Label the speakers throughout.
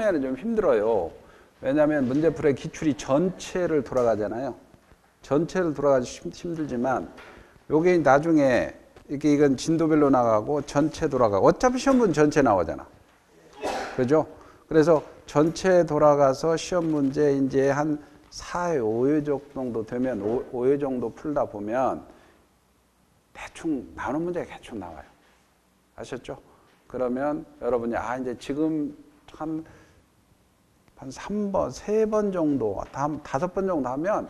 Speaker 1: 처음에는 좀 힘들어요. 왜냐하면 문제풀이의 기출이 전체를 돌아가잖아요. 전체를 돌아가기 힘들지만 요게 나중에 이건 진도별로 나가고 전체 돌아가고 어차피 시험문 전체 나오잖아. 그죠? 그래서 전체 돌아가서 시험 문제 이제 한 4회, 5회 정도 되면 5회 정도 풀다 보면 대충 나오는 문제가 대충 나와요. 아셨죠? 그러면 여러분이 이제 지금 한 3번, 3번 정도, 다음 5번 정도 하면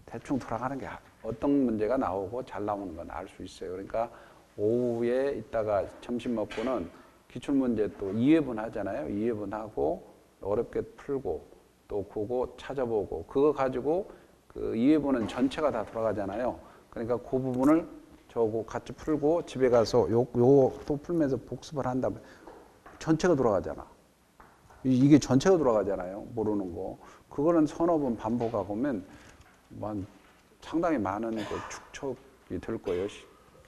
Speaker 1: 대충 돌아가는 게 어떤 문제가 나오고 잘 나오는 건 알 수 있어요. 그러니까 오후에 있다가 점심 먹고는 기출문제 또 2회분 하잖아요. 2회분 하고 어렵게 풀고 또 그거 찾아보고 그거 가지고 그 2회분은 전체가 다 돌아가잖아요. 그러니까 그 부분을 저거 같이 풀고 집에 가서 요 또 풀면서 복습을 한다면 전체가 돌아가잖아. 이게 전체가 돌아가잖아요. 모르는 거. 그거는 서너 번 반복하고 보면 상당히 많은 그 축적이 될 거예요.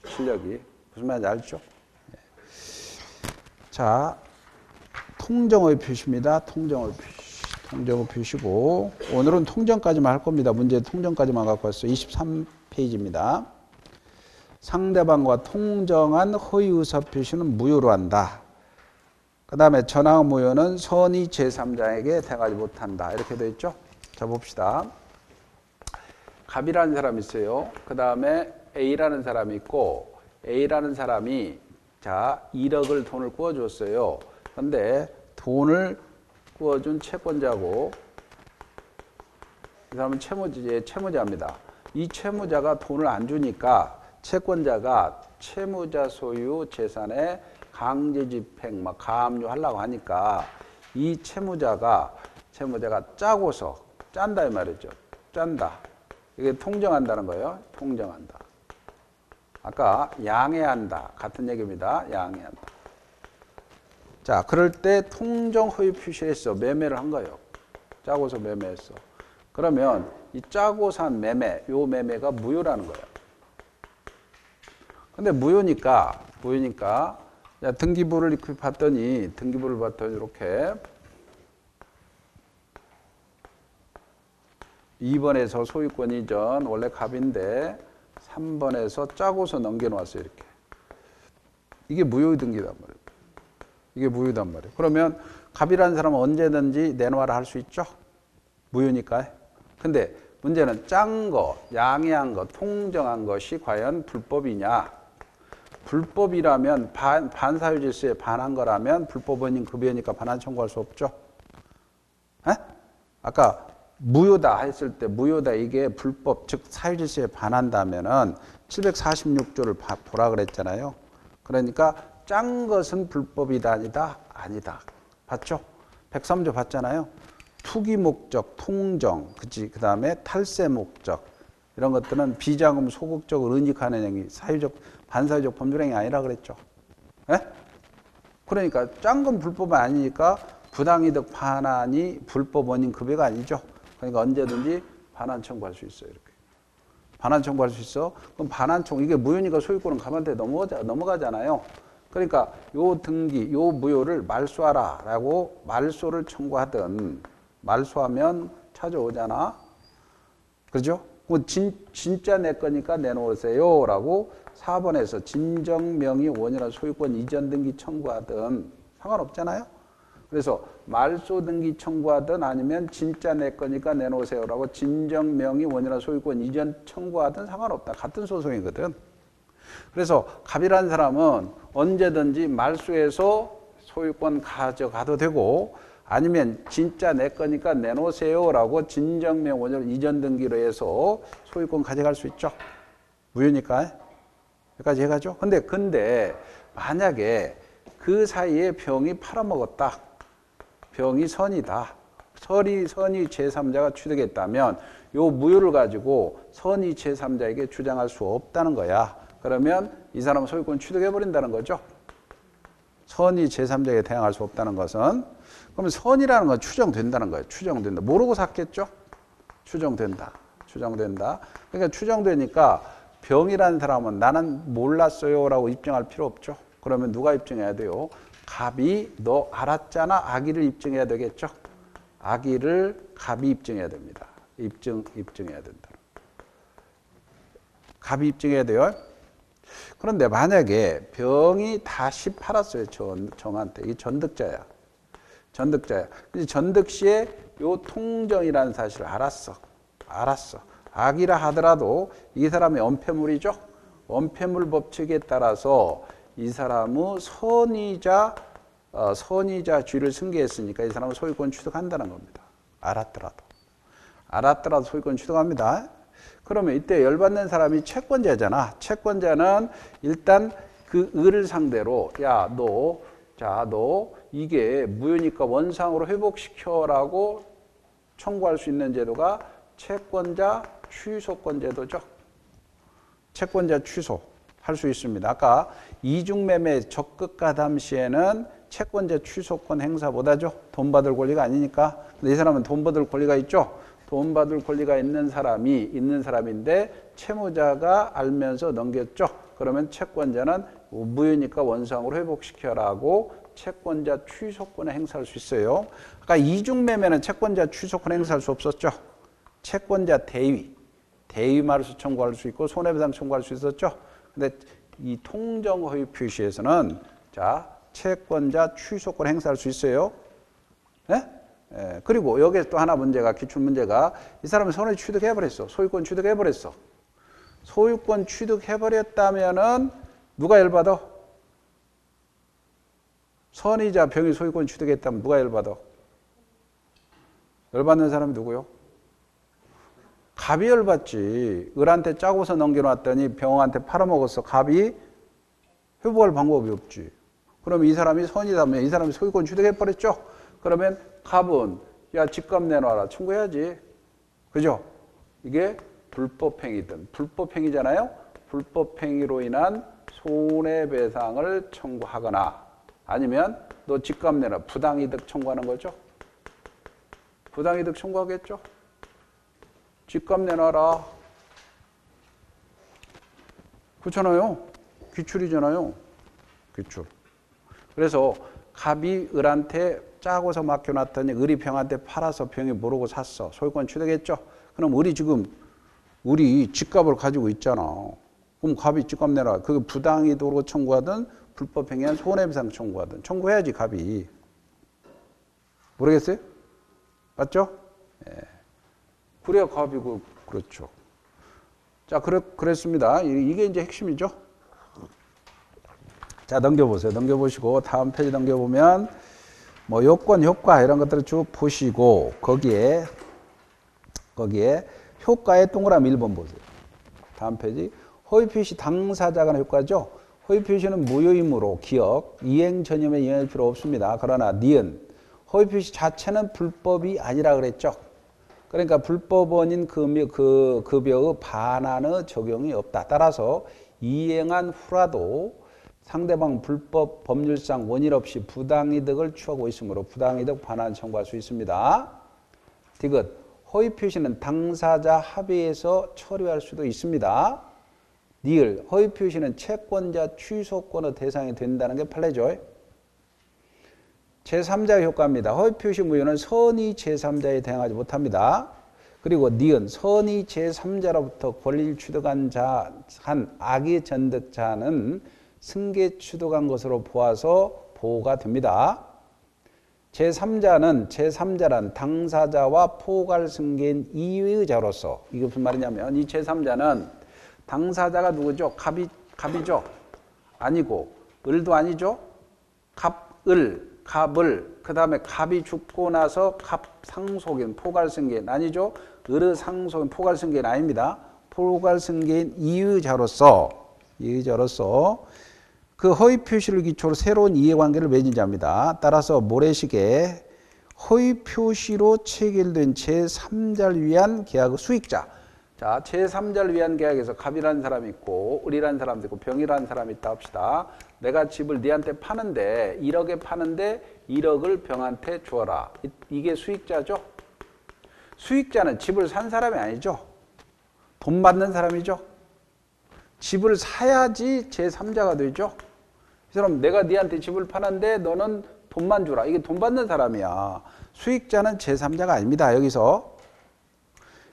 Speaker 1: 실력이. 무슨 말인지 알죠? 자, 통정의 표시입니다. 통정의 표시. 통정의 표시고 오늘은 통정까지만 할 겁니다. 문제 통정까지만 갖고 왔어요. 23페이지입니다. 상대방과 통정한 허위 의사 표시는 무효로 한다. 그 다음에 전항 무효는 선의 제3자에게 대가지 못한다. 이렇게 되어 있죠. 자, 봅시다. 갑이라는 사람이 있어요. 그 다음에 A라는 사람이 있고 A라는 사람이 자 1억을 돈을 구워줬어요. 그런데 돈을 구워준 채권자고 이 사람은 채무자입니다. 이 채무자가 돈을 안 주니까 채권자가 채무자 소유 재산에 강제 집행, 가압류하려고 하니까 이 채무자가 짜고서 짠다 이 말이죠. 짠다. 이게 통정한다는 거예요. 통정한다. 아까 양해한다. 같은 얘기입니다. 양해한다. 자, 그럴 때 통정 허위 표시를 했어. 매매를 한 거예요. 짜고서 매매했어. 그러면 이 짜고서 한 매매, 요 매매가 무효라는 거예요. 근데 무효니까 자, 등기부를 이렇게 봤더니 이렇게 2번에서 소유권 이전 원래 갑인데 3번에서 짜고서 넘겨놓았어요. 이렇게. 이게 무효 등기단 말이에요. 이게 무효단 말이에요. 그러면 갑이라는 사람은 언제든지 내놓아라 할 수 있죠. 무효니까. 근데 문제는 짠 거, 양해한 거, 통정한 것이 과연 불법이냐. 불법이라면 반사유질서에 반한 거라면 불법원인 급여니까 반환 청구할 수 없죠. 에? 아까 무효다 했을 때 무효다 이게 불법 즉 사유질서에 반한다면은 746조를 보라 그랬잖아요. 그러니까 짠 것은 불법이다 아니다. 봤죠? 103조 봤잖아요. 투기 목적, 통정, 그 다음에 탈세 목적 이런 것들은 비자금 소극적으로 은닉하는 행위, 반사유적 법률행위 아니라 그랬죠. 에? 그러니까 짠 건 불법이 아니니까 부당이득 반환이 불법 원인 급여가 아니죠. 그러니까 언제든지 반환 청구할 수 있어요. 이렇게. 반환 청구할 수 있어. 그럼 반환 청구, 이게 무효니까 소유권은 갑한테 넘어가잖아요. 그러니까 요 등기, 요 무효를 말소하라 라고 말소를 청구하든 말소하면 찾아오잖아. 그죠? 진짜 내 거니까 내놓으세요 라고 4번에서 진정명의 원인한 소유권 이전 등기 청구하든 상관없잖아요. 그래서 말소 등기 청구하든 아니면 진짜 내 거니까 내놓으세요 라고 진정명의 원인한 소유권 이전 청구하든 상관없다. 같은 소송이거든. 그래서 갑이라는 사람은 언제든지 말소해서 소유권 가져가도 되고 아니면 진짜 내 거니까 내놓으세요 라고 진정명 원인한 이전 등기로 해서 소유권 가져갈 수 있죠. 무효니까. 여기까지 해가죠. 근데 만약에 그 사이에 병이 팔아먹었다. 병이 선이다. 선이 제3자가 취득했다면 요 무효를 가지고 선이 제3자에게 주장할 수 없다는 거야. 그러면 이 사람은 소유권 취득해버린다는 거죠. 선이 제3자에게 대항할 수 없다는 것은 그러면 선이라는 건 추정된다는 거예요. 추정된다. 모르고 샀겠죠? 추정된다. 그러니까 추정되니까 병이라는 사람은 나는 몰랐어요 라고 입증할 필요 없죠. 그러면 누가 입증해야 돼요? 갑이 너 알았잖아. 악의를 입증해야 되겠죠. 악의를 갑이 입증해야 됩니다. 입증해야 된다. 갑이 입증해야 돼요. 그런데 만약에 병이 다시 팔았어요. 정한테. 이 전득자야. 근데 전득 시에 요 통정이라는 사실을 알았어. 악이라 하더라도 이 사람이 언폐물이죠. 언폐물 법칙에 따라서 이 사람은 선의자 쥐를 승계했으니까 이 사람은 소유권 취득한다는 겁니다. 알았더라도 소유권 취득합니다. 그러면 이때 열받는 사람이 채권자잖아. 채권자는 일단 그 을을 상대로 너 이게 무효니까 원상으로 회복시켜라고 청구할 수 있는 제도가 채권자 취소권 제도죠. 채권자 취소할 수 있습니다. 아까 이중매매 적극가담 시에는 채권자 취소권 행사 못하죠. 돈 받을 권리가 아니니까. 근데 이 사람은 돈 받을 권리가 있죠. 돈 받을 권리가 있는 사람인데 채무자가 알면서 넘겼죠. 그러면 채권자는 무효니까 원상으로 회복시켜라고 채권자 취소권을 행사할 수 있어요. 아까 이중매매는 채권자 취소권 행사할 수 없었죠. 채권자 대위말소 청구할 수 있고 손해배상 청구할 수 있었죠. 근데 이 통정허위 표시에서는 채권자 취소권 행사할 수 있어요. 네? 그리고 여기에 또 하나 문제가, 기출문제가 이 사람이 손해 취득해버렸어. 소유권 취득해버렸어. 소유권 취득해버렸다면은 누가 열받아? 선의자 병이 소유권 취득했다면 누가 열받아? 열받는 사람이 누구요? 갑이 열받지. 을한테 짜고서 넘겨놨더니 병한테 팔아먹었어. 갑이 회복할 방법이 없지. 그럼 이 사람이 선이라면 이 사람이 소유권 취득해버렸죠? 그러면 갑은 집값 내놔라 청구해야지. 그죠? 이게 불법행위잖아요. 불법행위로 인한 손해배상을 청구하거나 아니면 너 집값 내놔 부당이득 청구하는 거죠. 부당이득 청구하겠죠. 집값 내놔라. 그렇잖아요. 귀출이잖아요. 귀출. 그래서 갑이 을한테 짜고서 맡겨놨더니 을이 병한테 팔아서 병이 모르고 샀어. 소유권 취득했죠. 그럼 을이 집값을 가지고 있잖아. 그럼 갑이 집값 내라. 그게 부당이득으로 청구하든 불법행위한 손해배상 청구하든 청구해야지 갑이. 모르겠어요? 맞죠? 예. 그래야 갑이 그렇죠. 자, 그랬습니다. 이게 이제 핵심이죠. 자, 넘겨보세요. 넘겨보시고 다음 페이지 넘겨보면 뭐 요건, 효과 이런 것들을 쭉 보시고 거기에 효과의 동그라미 1번 보세요. 다음 페이지. 허위 표시 당사자 간의 효과죠. 허위 표시는 무효이므로 기억, 이행 전염에 영향할 필요 없습니다. 그러나 니은 허위 표시 자체는 불법이 아니라 그랬죠. 그러니까 불법원인 급여의 반환의 적용이 없다. 따라서 이행한 후라도 상대방 불법 법률상 원인 없이 부당이득을 취하고 있으므로 부당이득 반환 청구할 수 있습니다. 디귿 허위 표시는 당사자 합의에서 처리할 수도 있습니다. 니을 허위 표시는 채권자 취소권의 대상이 된다는 게 판례죠. 제3자의 효과입니다. 허위 표시 무효는 선의 제3자에 대항하지 못합니다. 그리고 니은 선의 제3자로부터 권리를 취득한 한 악의 전득자는 승계 취득한 것으로 보아서 보호가 됩니다. 제3자란 당사자와 포괄 승계인 이외의 자로서 이게 무슨 말이냐면 이 제3자는 당사자가 누구죠? 갑이죠? 아니고 을도 아니죠? 갑을 그 다음에 갑이 죽고 나서 갑 상속인 포괄 승계인 아니죠? 을의 상속인 포괄 승계인 아닙니다. 포괄 승계인 이의자로서 그 허위 표시를 기초로 새로운 이해관계를 맺은 자입니다. 따라서 모래시계 허위 표시로 체결된 제3자를 위한 계약의 수익자. 자, 제3자를 위한 계약에서 갑이라는 사람이 있고 을이라는 사람도 있고 병이라는 사람이 있다 합시다. 내가 집을 네한테 파는데 1억에 파는데 1억을 병한테 주어라. 이게 수익자죠. 수익자는 집을 산 사람이 아니죠. 돈 받는 사람이죠. 집을 사야지 제3자가 되죠. 이 사람 내가 네한테 집을 파는데 너는 돈만 주라. 이게 돈 받는 사람이야. 수익자는 제3자가 아닙니다. 여기서.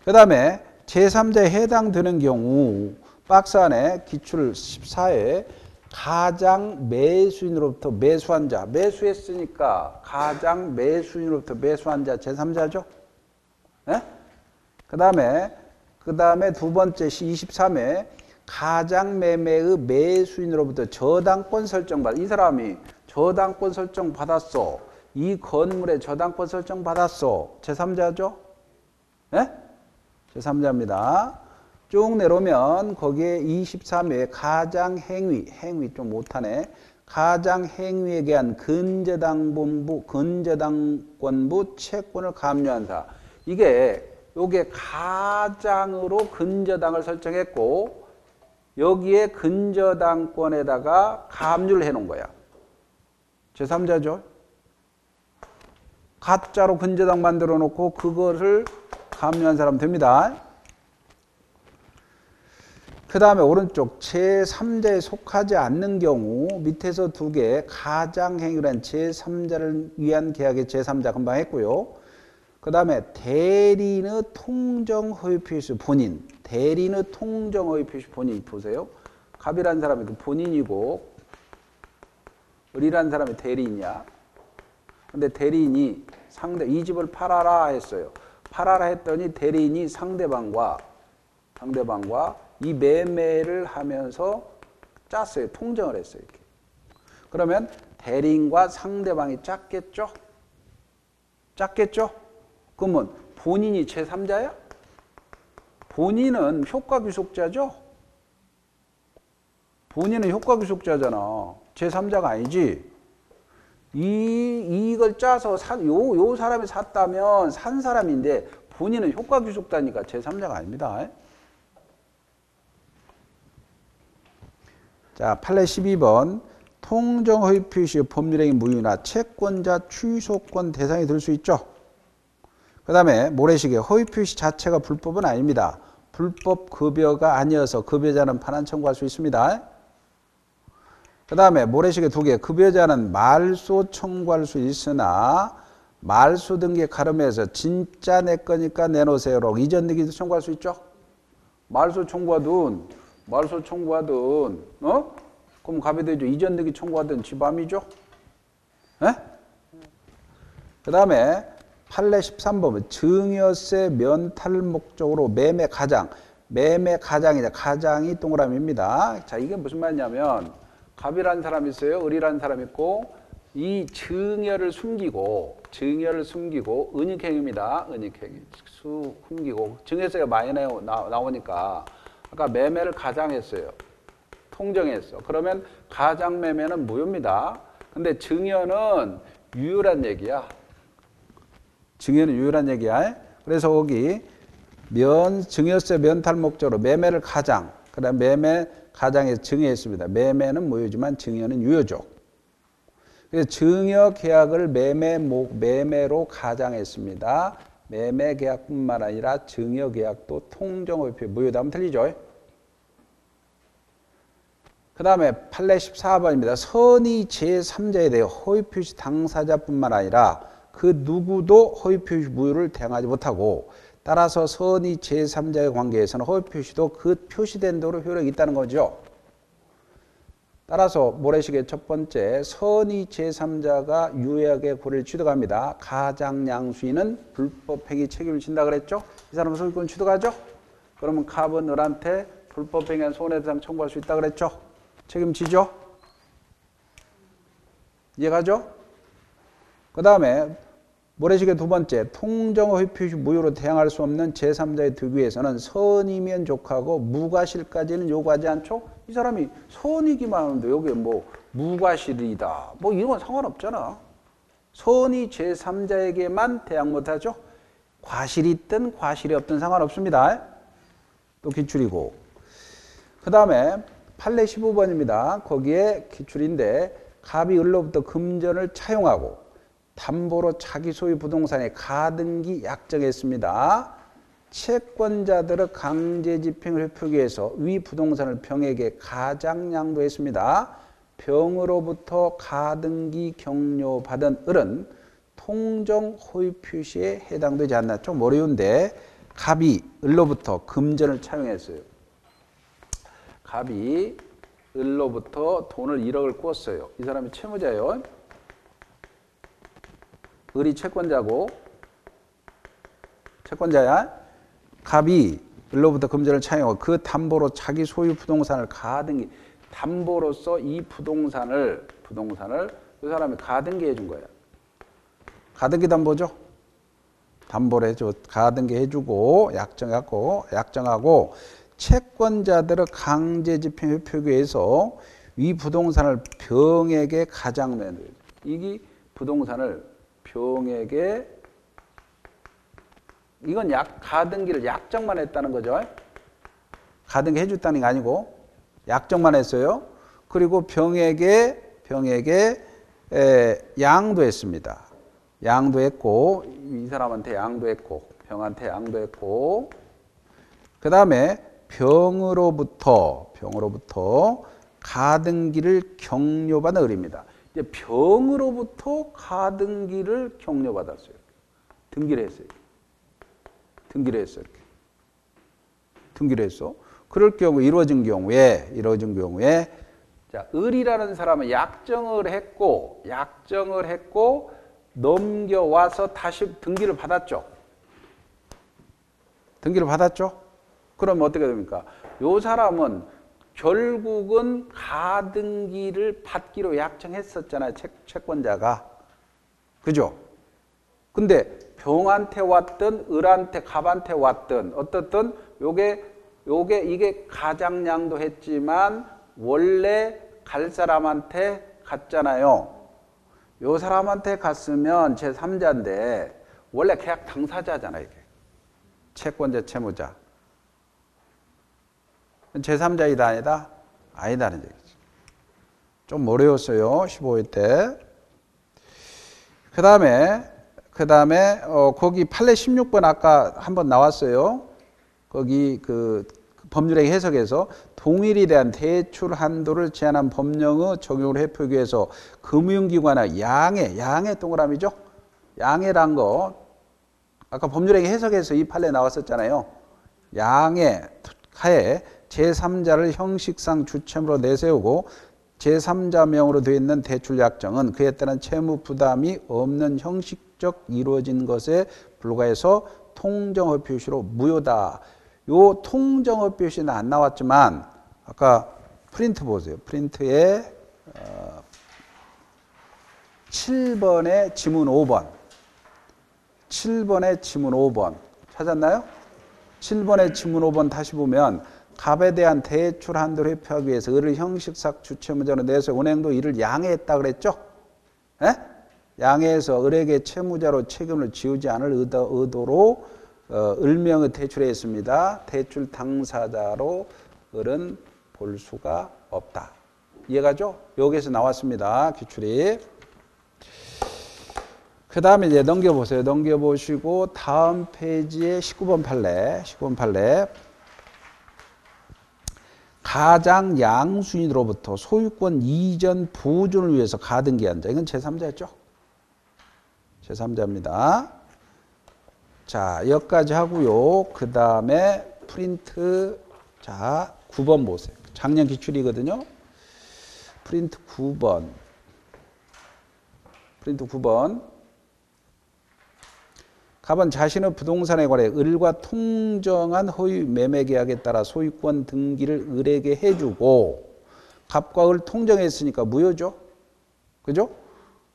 Speaker 1: 그 다음에 제3자에 해당되는 경우 박스 안에 기출 14에 가장 매수인으로부터 매수한 자, 매수했으니까 가장 매수인으로부터 매수한 자 제3자죠. 네? 그 다음에 두 번째 23회 가장 매매의 매수인으로부터 저당권 설정 받. 이 사람이 저당권 설정 받았어. 이 건물에 저당권 설정 받았어. 제3자죠? 네? 제3자입니다. 쭉 내려오면 거기에 23회 가장 행위 좀 못하네. 가장 행위에 대한 근저당권부 채권을 감유한 사. 요게 가장으로 근저당을 설정했고 여기에 근저당권에다가 감유를 해놓은 거야. 제3자죠. 가짜로 근저당 만들어 놓고 그것을 감유한 사람 됩니다. 그 다음에 오른쪽 제3자에 속하지 않는 경우 밑에서 두 개 가장행위란 제3자를 위한 계약의 제3자 금방 했고요. 그 다음에 대리인의 통정허위 표시 본인. 대리인의 통정허위 표시 본인 보세요. 갑이라는 사람이 그 본인이고 을이라는 사람이 대리인이야. 근데 대리인이 이 집을 팔아라 했어요. 팔아라 했더니 대리인이 상대방과 이 매매를 하면서 짰어요. 통정을 했어요. 이렇게. 그러면 대리인과 상대방이 짰겠죠? 그러면 본인이 제3자야? 본인은 효과귀속자죠? 본인은 효과귀속자잖아. 제3자가 아니지. 이걸 짜서 요 사람이 샀다면 산 사람인데 본인은 효과귀속자니까 제3자가 아닙니다. 자, 판례 12번. 통정허위 표시의 법률행위 무효나 채권자 취소권 대상이 될 수 있죠. 그 다음에 모래시계 허위 표시 자체가 불법은 아닙니다. 불법 급여가 아니어서 급여자는 반환 청구할 수 있습니다. 그 다음에 모래시계 두 개. 급여자는 말소 청구할 수 있으나 말소 등기에 가름해서 진짜 내 거니까 내놓으세요로 이전 등기도 청구할 수 있죠. 말소 청구하든 그럼 갑이 되죠. 이전 등기 청구하든 지밤이죠. 네? 그 다음에 판례 13번 증여세 면탈 목적으로 매매 가장이다. 가장이 동그라미입니다. 자, 이게 무슨 말이냐면 갑이라는 사람이 있어요. 을이라는 사람이 있고 이 증여를 숨기고 은닉행위입니다. 은닉행위. 숨기고 증여세가 많이 나오니까 아까 매매를 가장했어요. 통정했어. 그러면 가장 매매는 무효입니다. 근데 증여는 유효란 얘기야. 그래서 거기 증여세 면탈 목적으로 매매를 가장, 그다음 매매 가장에서 증여했습니다. 매매는 무효지만 증여는 유효죠. 그래서 증여 계약을 매매로 가장했습니다. 매매 계약뿐만 아니라 증여 계약도 통정허위 표시 무효다면 틀리죠. 그 다음에 판례 14번입니다. 선의 제3자에 대해 허위 표시 당사자뿐만 아니라 그 누구도 허위 표시 무효를 대항하지 못하고 따라서 선의 제3자의 관계에서는 허위 표시도 그 표시된 대로 효력이 있다는 거죠. 따라서 모래시계 첫 번째 선의 제3자가 유효하게 고리를 취득합니다. 가장양수인은 불법행위 책임을 진다 그랬죠. 이 사람은 소유권 취득하죠. 그러면 갑은 을한테 불법행위한 손해배상 청구할 수 있다 그랬죠. 책임지죠. 이해가죠? 그 다음에 모래시계 두 번째 통정허위 표시 무효로 대항할 수 없는 제3자의 득위에서는 선이면 족하고 무과실까지는 요구하지 않죠. 이 사람이 선이기만 하는데 여기에 뭐 무과실이다 뭐 이런 건 상관없잖아. 선이 제3자에게만 대항 못하죠. 과실이 있든 과실이 없든 상관없습니다. 또 기출이고. 그 다음에 판례 15번입니다. 거기에 기출인데 갑이 을로부터 금전을 차용하고 담보로 자기 소유 부동산에 가등기 약정했습니다. 채권자들의 강제 집행을 회피하기 위해서 위 부동산을 병에게 가장 양도했습니다. 병으로부터 가등기 격려받은 을은 통정 호의 표시에 해당되지 않나. 좀 어려운데 갑이 을로부터 금전을 차용했어요. 갑이 을로부터 돈을 1억을 꿨어요. 이 사람이 채무자예요. 을이 채권자고, 채권자야. 갑이 을로부터 금전을 차용하고 그 담보로 자기 소유 부동산을 가등기, 담보로서 이 부동산을 이 사람이 가등기 해준 거야. 가등기 담보죠. 담보를 해줘. 가등기 해주고 약정하고 채권자들의 강제 집행 표기에서 이 부동산을 병에게 가장면. 이게 부동산을 병에게, 이건 가등기를 약정만 했다는 거죠. 가등기 해줬다는 게 아니고 약정만 했어요. 그리고 병에게 양도했습니다. 양도했고, 이 사람한테 양도했고, 병한테 양도했고, 그 다음에 병으로부터 가등기를 격려받은 을입니다. 이제 병으로부터 가등기를 격려받았어요. 등기를 했어요. 등기를 했어. 그럴 경우 이루어진 경우에 자, 을이라는 사람은 약정을 했고 넘겨와서 다시 등기를 받았죠. 그럼 어떻게 됩니까? 요 사람은 결국은 가등기를 받기로 약정했었잖아요. 채권자가. 그죠? 근데 병한테 왔든 을한테 갑한테 왔든 어떻든 이게 가장양도 했지만 원래 갈 사람한테 갔잖아요. 요 사람한테 갔으면 제3자인데 원래 계약 당사자잖아요. 이게. 채권자, 채무자. 제3자이다 아니다? 아니다는 얘기죠. 좀 어려웠어요. 15회 때. 그 다음에 거기 판례 16번 아까 한번 나왔어요. 거기 그 법률행 해석에서 동일에 대한 대출 한도를 제한한 법령의 적용을 회피하기 위해서 금융기관의 양해 동그라미죠. 양해란 거 아까 법률행 해석에서 이 판례 나왔었잖아요. 양해 하에 제3자를 형식상 주체물로 내세우고 제3자명으로 되어 있는 대출 약정은 그에 따른 채무 부담이 없는 형식적 이루어진 것에 불과해서 통정허 표시로 무효다. 요 통정허 표시는 안 나왔지만 아까 프린트 보세요. 프린트에 7번에 지문 5번. 7번에 지문 5번. 찾았나요? 7번에 지문 5번 다시 보면 갑에 대한 대출 한도를 회피하기 위해서 을을 형식상 주채무자로 내서 은행도 이를 양해했다 그랬죠? 에? 양해해서 을에게 채무자로 책임을 지우지 않을 의도로 을명의 대출했습니다. 대출 당사자로 을은 볼 수가 없다. 이해가죠? 여기에서 나왔습니다. 기출이. 그 다음에 이제 넘겨보세요. 넘겨보시고 다음 페이지에 19번 판례. 가장 양수인으로부터 소유권 이전 보존을 위해서 가등기한 자. 이건 제3자였죠? 제3자입니다. 자, 여기까지 하고요. 그 다음에 프린트, 자, 9번 보세요. 작년 기출이거든요. 프린트 9번. 갑은 자신의 부동산에 관해 을과 통정한 허위 매매 계약에 따라 소유권 등기를 을에게 해주고 갑과 을 통정했으니까 무효죠. 그죠?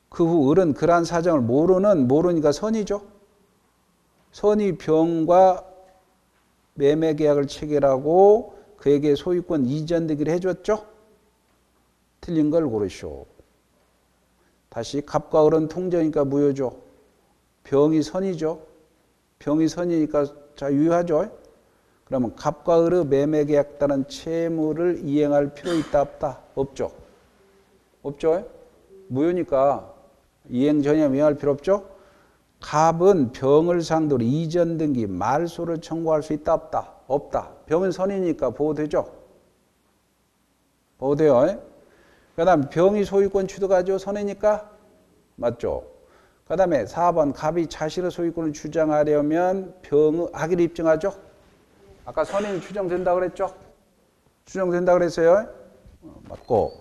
Speaker 1: 그 후 을은 그러한 사정을 모르니까 선이죠. 선이 병과 매매 계약을 체결하고 그에게 소유권 이전 등기를 해줬죠. 틀린 걸 고르시오. 다시 갑과 을은 통정이니까 무효죠. 병이 선이죠. 병이 선이니까 자 유효하죠. 그러면 갑과 을의 매매 계약 따른 채무를 이행할 필요 있다 없다? 없죠. 무효니까 이행 전혀 이행할 필요 없죠. 갑은 병을 상대로 이전 등기 말소를 청구할 수 있다 없다? 없다. 병은 선이니까 보호되죠. 보호돼요. 그 다음에 병이 소유권 취득하죠. 선이니까. 맞죠? 그 다음에 4번 갑이 자신의 소유권을 주장하려면 병의 악의를 입증하죠. 아까 선이 추정된다 그랬죠? 추정된다 그랬어요. 맞고.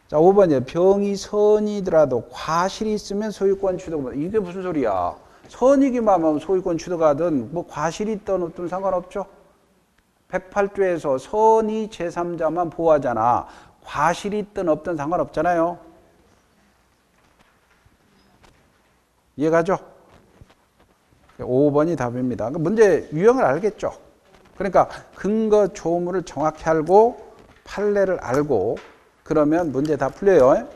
Speaker 1: 자, 5번이요. 병이 선이더라도 과실이 있으면 소유권 취득. 이게 무슨 소리야? 선이기만 하면 소유권 취득하든 뭐 과실이 있든 없든 상관없죠. 108조에서 선이 제3자만 보호하잖아. 과실이 있든 없든 상관없잖아요. 이해가죠? 5번이 답입니다. 문제 유형을 알겠죠? 그러니까 근거 조물을 정확히 알고 판례를 알고 그러면 문제 다 풀려요.